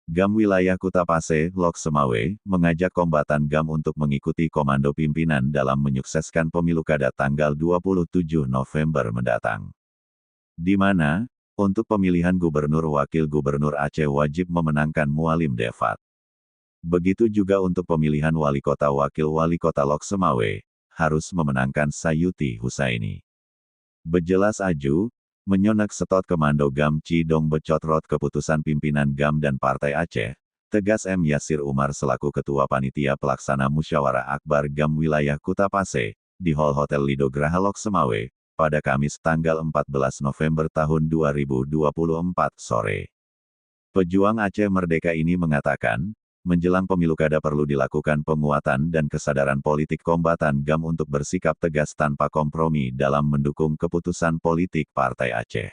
GAM Wilayah Kutapase, Lok Semawe, mengajak kombatan GAM untuk mengikuti komando pimpinan dalam menyukseskan pemilu kada tanggal 27 November mendatang. Di mana, untuk pemilihan Gubernur Wakil Gubernur Aceh wajib memenangkan Mualim Devat. Begitu juga untuk pemilihan Wali Kota Wakil Wali Kota Lok Semawe, harus memenangkan Sayuti Husaini. Bejelas aju, menyonak setot Komando GAM Cidong Becotrot keputusan pimpinan GAM dan Partai Aceh, tegas M. Yasir Umar selaku Ketua Panitia Pelaksana Musyawarah Akbar GAM Wilayah Kutapase, di Hall Hotel Lido Graha Lok Semawe, pada Kamis tanggal 14 November tahun 2024 sore. Pejuang Aceh Merdeka ini mengatakan, menjelang pemilu kada perlu dilakukan penguatan dan kesadaran politik kombatan GAM untuk bersikap tegas tanpa kompromi dalam mendukung keputusan politik Partai Aceh.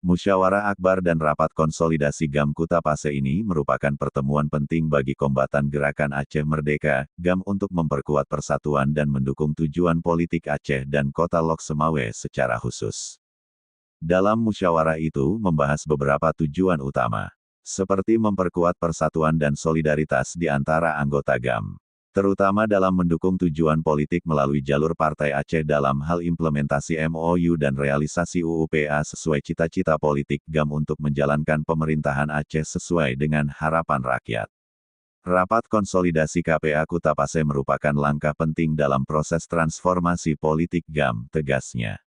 Musyawarah Akbar dan rapat konsolidasi GAM Kutapase ini merupakan pertemuan penting bagi kombatan Gerakan Aceh Merdeka, GAM untuk memperkuat persatuan dan mendukung tujuan politik Aceh dan Kota Lok Semawe secara khusus. Dalam musyawarah itu membahas beberapa tujuan utama, seperti memperkuat persatuan dan solidaritas di antara anggota GAM, terutama dalam mendukung tujuan politik melalui jalur Partai Aceh dalam hal implementasi MOU dan realisasi UUPA sesuai cita-cita politik GAM untuk menjalankan pemerintahan Aceh sesuai dengan harapan rakyat. Rapat konsolidasi KPA Kutapase merupakan langkah penting dalam proses transformasi politik GAM, tegasnya.